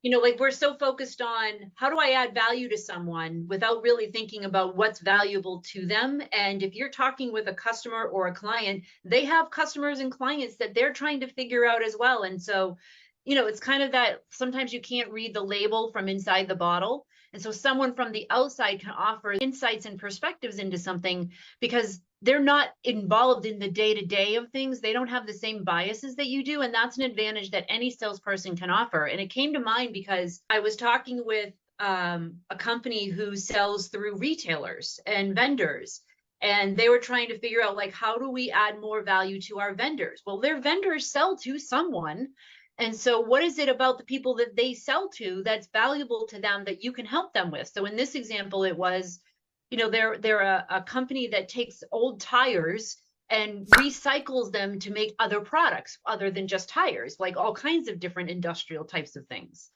Like we're so focused on how do I add value to someone without really thinking about what's valuable to them. And if you're talking with a customer or a client, they have customers and clients that they're trying to figure out as well. And so, it's kind of that sometimes you can't read the label from inside the bottle. And so someone from the outside can offer insights and perspectives into something because they're not involved in the day-to-day of things. They don't have the same biases that you do. And that's an advantage that any salesperson can offer. And it came to mind because I was talking with a company who sells through retailers and vendors. And they were trying to figure out, like, how do we add more value to our vendors? Well, their vendors sell to someone. And so what is it about the people that they sell to that's valuable to them that you can help them with? So in this example, it was, they're a company that takes old tires and recycles them to make other products other than just tires, like all kinds of different industrial types of things.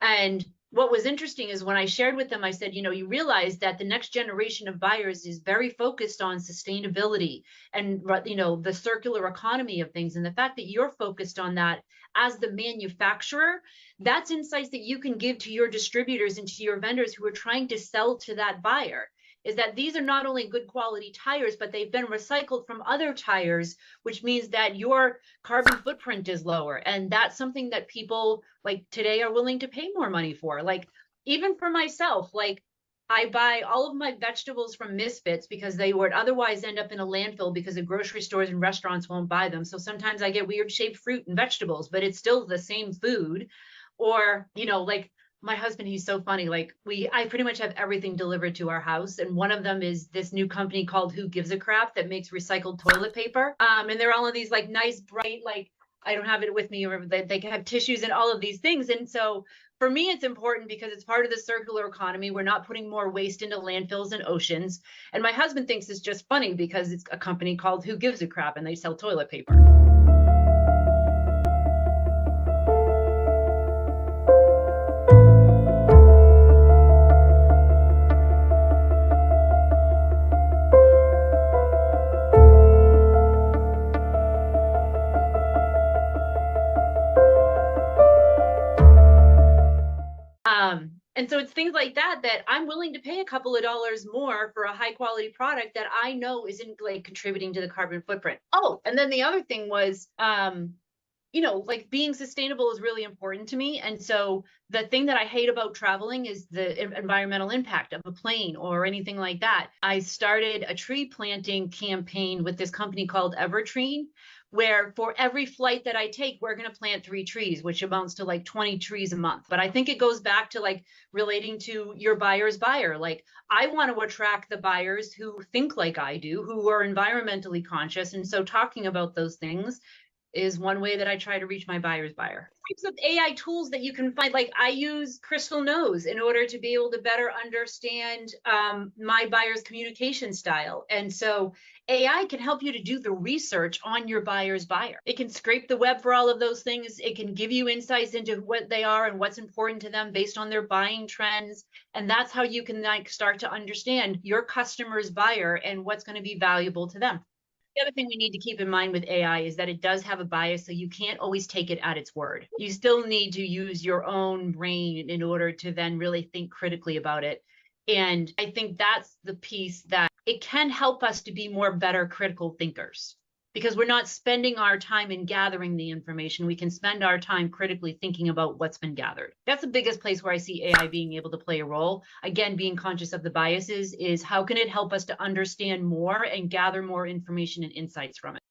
And what was interesting is when I shared with them, I said, you realize that the next generation of buyers is very focused on sustainability and, the circular economy of things. And the fact that you're focused on that as the manufacturer, that's insights that you can give to your distributors and to your vendors who are trying to sell to that buyer. Is that these are not only good quality tires, but they've been recycled from other tires, which means that your carbon footprint is lower. And that's something that people like today are willing to pay more money for. Like even for myself, like I buy all of my vegetables from Misfits because they would otherwise end up in a landfill because the grocery stores and restaurants won't buy them. So sometimes I get weird shaped fruit and vegetables, but it's still the same food. Or, like my husband, he's so funny. Like I pretty much have everything delivered to our house. And one of them is this new company called Who Gives a Crap that makes recycled toilet paper. And they're all of these like nice, bright, like, I don't have it with me, or they have tissues and all of these things. And so for me, it's important because it's part of the circular economy. We're not putting more waste into landfills and oceans. And my husband thinks it's just funny because it's a company called Who Gives a Crap and they sell toilet paper. And so it's things like that I'm willing to pay a couple of dollars more for a high quality product that I know isn't like contributing to the carbon footprint. Oh, and then the other thing was, like being sustainable is really important to me. And so the thing that I hate about traveling is the environmental impact of a plane or anything like that. I started a tree planting campaign with this company called Evertree, where for every flight that I take, we're going to plant 3 trees, which amounts to like 20 trees a month. But I think it goes back to like relating to your buyer's buyer. Like I want to attract the buyers who think like I do, who are environmentally conscious. And so talking about those things is one way that I try to reach my buyer's buyer. Types of AI tools that you can find, like I use Crystal Knows in order to be able to better understand my buyer's communication style. And so AI can help you to do the research on your buyer's buyer. It can scrape the web for all of those things. It can give you insights into what they are and what's important to them based on their buying trends. And that's how you can like start to understand your customer's buyer and what's going to be valuable to them. The other thing we need to keep in mind with AI is that it does have a bias, so you can't always take it at its word. You still need to use your own brain in order to then really think critically about it. And I think that's the piece that it can help us to be more better critical thinkers, because we're not spending our time in gathering the information. We can spend our time critically thinking about what's been gathered. That's the biggest place where I see AI being able to play a role. Again, being conscious of the biases is how can it help us to understand more and gather more information and insights from it.